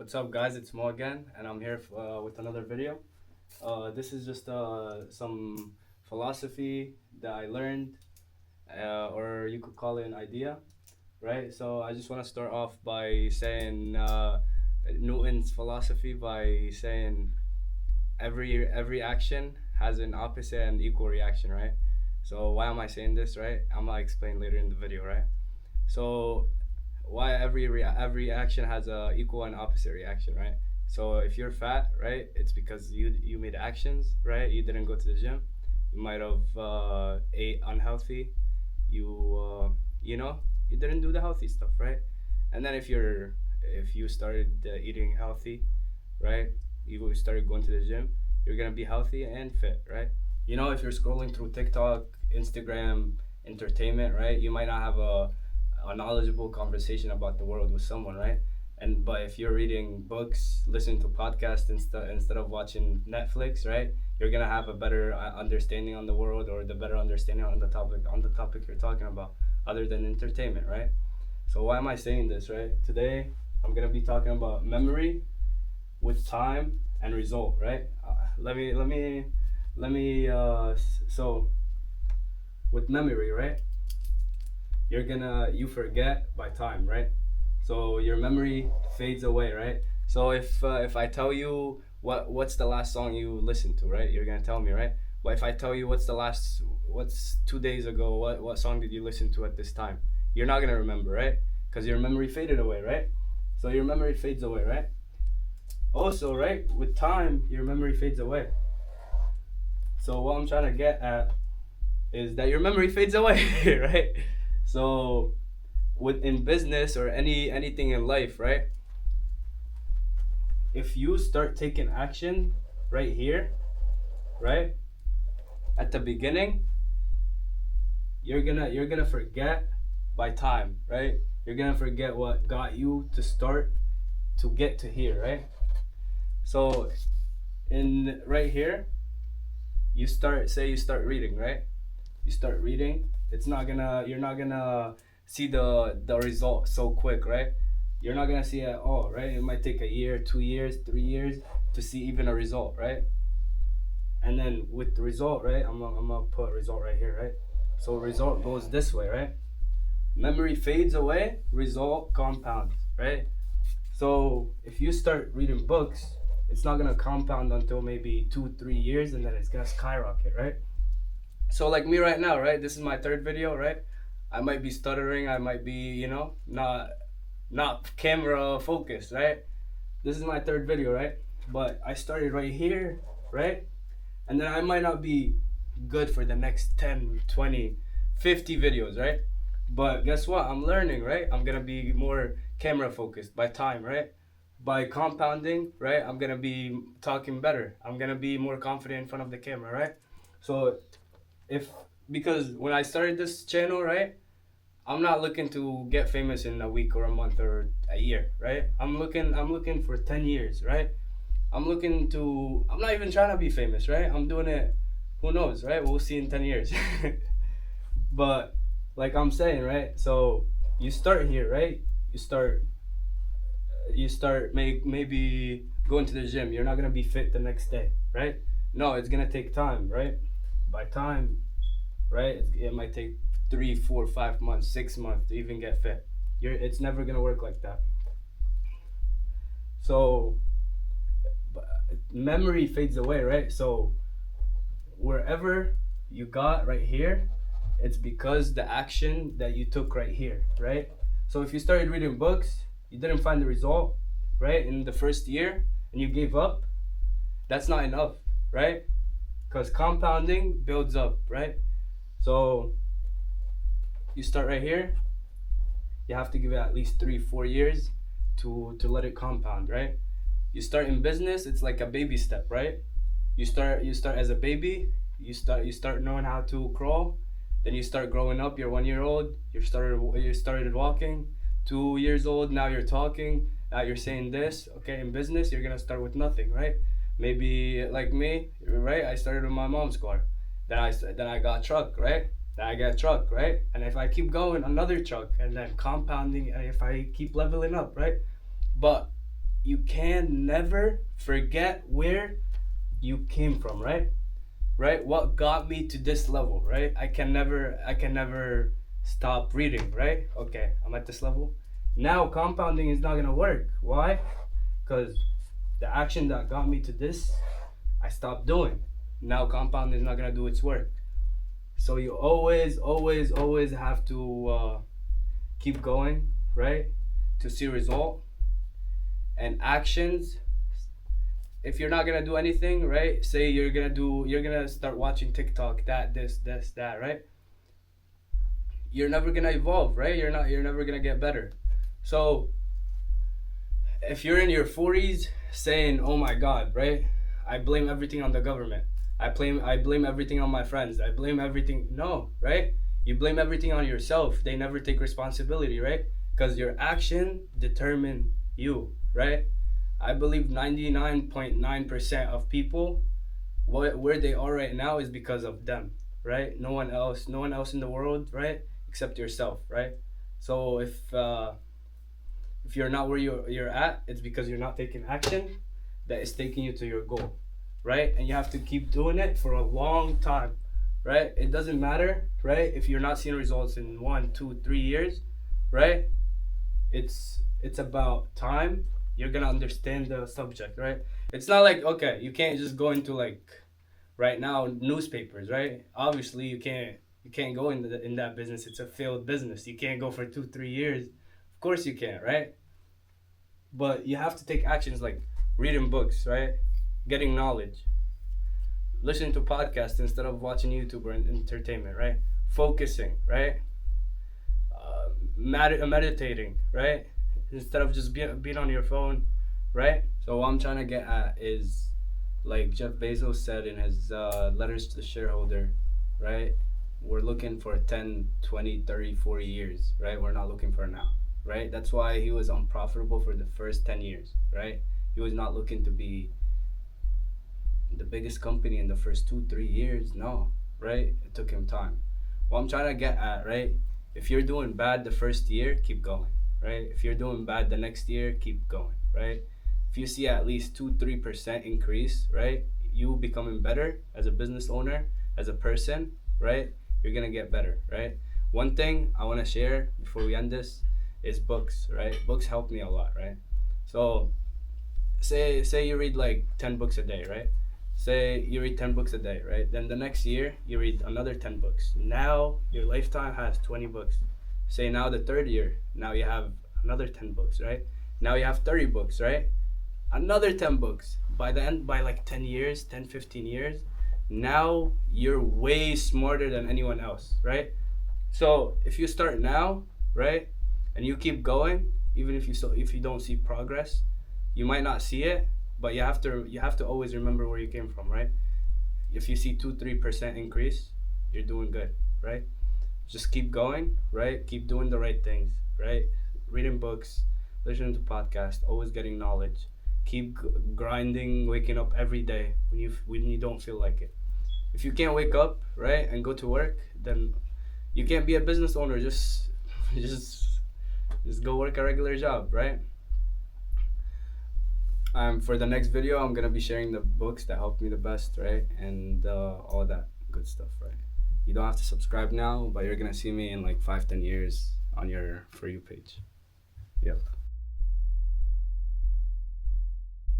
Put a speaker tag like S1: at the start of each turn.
S1: What's up, guys? It's Mo again, and I'm here with another video. This is just some philosophy that I learned, or you could call it an idea, right? So I just want to start off by saying Newton's philosophy by saying every action has an opposite and equal reaction, right? So why am I saying this, right? I'm gonna explain later in the video, right? So why every action has a equal and opposite reaction, right? So if you're fat, right, it's because you made actions, right? You didn't go to the gym. You might have ate unhealthy. You you know you didn't do the healthy stuff, right? And then if you started eating healthy, right? You started going to the gym. You're gonna be healthy and fit, right? If you're scrolling through TikTok, Instagram, entertainment, right? You might not have a knowledgeable conversation about the world with someone, right? But if you're reading books, listening to podcasts instead of watching Netflix, right? You're gonna have a better understanding on the world, or the better understanding on the topic you're talking about, other than entertainment, right? So why am I saying this, right? Today I'm gonna be talking about memory with time and result, right? So with memory, right? You forget by time, right? So your memory fades away, right? So if I tell you what's the last song you listened to, right? You're gonna tell me, right? But if I tell you what's 2 days ago, what song did you listen to at this time? You're not gonna remember, right? Because your memory faded away, right? So your memory fades away, right? Also, right, with time, your memory fades away. So what I'm trying to get at is that your memory fades away, right? So in business or anything in life, right? If you start taking action right here, right, at the beginning, you're gonna forget by time, right? You're gonna forget what got you to start to get to here, right? So in right here, you start reading, right? You start reading. You're not gonna see the result so quick, right? You're not gonna see it at all, right? It might take a year, 2 years, 3 years to see even a result, right? And then with the result, right? I'm gonna put result right here, right? So result goes this way, right? Memory fades away, result compounds, right? So if you start reading books, it's not gonna compound until maybe 2 3 years, and then it's gonna skyrocket, right? So like me right now, right? This is my third video, right? I might be stuttering. I might be, not camera focused, right? This is my third video, right? But I started right here, right? And then I might not be good for the next 10, 20, 50 videos, right? But guess what? I'm learning, right? I'm gonna be more camera focused by time, right? By compounding, right? I'm gonna be talking better. I'm gonna be more confident in front of the camera, right? So if because when I started this channel, right, I'm not looking to get famous in a week or a month or a year, right? I'm looking for 10 years, right? I'm not even trying to be famous, right? I'm doing it, who knows, right? We'll see in 10 years. But like I'm saying, right? So you start here, right? You start maybe going to the gym. You're not going to be fit the next day, right? No, it's going to take time, right? By time, right? It might take 3 4 5 months, 6 months to even get fit. It's never gonna work like that. So memory fades away, right? So wherever you got right here, it's because the action that you took right here, right? So if you started reading books, you didn't find the result, right, in the first year, and you gave up, that's not enough, right? Because compounding builds up, right? So you start right here. You have to give it at least 3 4 years to let it compound, right? You start in business, it's like a baby step, right? You start as a baby. You start knowing how to crawl. Then you start growing up. You're 1 year old. You started walking. 2 years old. Now you're talking. Now you're saying this. Okay, in business, you're gonna start with nothing, right? Maybe like me, right? I started with my mom's car. Then I got a truck, right? Then I get a truck, right? And if I keep going, another truck, and then compounding, and if I keep leveling up, right? But you can never forget where you came from, right? Right? What got me to this level, right? I can never stop reading, right? Okay, I'm at this level. Now compounding is not gonna work. Why? Because the action that got me to this, I stopped doing. Now compounding is not gonna do its work. So you always have to keep going, right? To see result and actions. If you're not gonna do anything, right? Say you're gonna start watching TikTok, that, right? You're never gonna evolve, right? You're never gonna get better. So if you're in your 40s saying, "Oh my God," right? I blame everything on the government. I blame everything on my friends. I blame everything. No, right? You blame everything on yourself. They never take responsibility, right? Because your action determine you, right? I believe 99.9% of people, where they are right now is because of them, right? No one else in the world, right? Except yourself, right? So if you're not where you're at, it's because you're not taking action that is taking you to your goal, right? And you have to keep doing it for a long time, right? It doesn't matter, right? If you're not seeing results in 1, 2, 3 years, right? It's about time. You're gonna understand the subject, right? It's not like, okay, you can't just go into like right now newspapers, right? Obviously you can't go in that business. It's a failed business. You can't go for 2, 3 years. Of course you can't, right? But you have to take actions like reading books, right? Getting knowledge, listening to podcasts instead of watching YouTube or entertainment, right? Focusing, right? Meditating, right? Instead of just being on your phone, right? So what I'm trying to get at is, like Jeff Bezos said in his letters to the shareholder, right? We're looking for 10, 20, 30, 40 years, right? We're not looking for now, right? That's why he was unprofitable for the first 10 years, right? He was not looking to be the biggest company in the first 2, 3 years. No, right? It took him time. What I'm trying to get at, right? If you're doing bad the first year, keep going, right? If you're doing bad the next year, keep going, right? If you see at least 2, 3% increase, right? You becoming better as a business owner, as a person, right? You're gonna get better, right? One thing I want to share before we end this is books, right? Books help me a lot, right? So say you read like 10 books a day, right? Say you read 10 books a day, right? Then the next year you read another 10 books. Now your lifetime has 20 books. Say now the third year, now you have another 10 books, right? Now you have 30 books, right? Another 10 books. By the end, by like 10 years, 10, 15 years, now you're way smarter than anyone else, right? So if you start now, right, and you keep going, even if you don't see progress, you might not see it, but you have to always remember where you came from, right? If you see 2, 3% increase, you're doing good, right? Just keep going, right? Keep doing the right things, right? Reading books, listening to podcasts, always getting knowledge. Keep grinding, waking up every day when you don't feel like it. If you can't wake up, right, and go to work, then you can't be a business owner. Just just go work a regular job, right? For the next video, I'm gonna be sharing the books that helped me the best, right, and all that good stuff, right? You don't have to subscribe now, but you're gonna see me in like 5, 10 years on your For You page. Yep.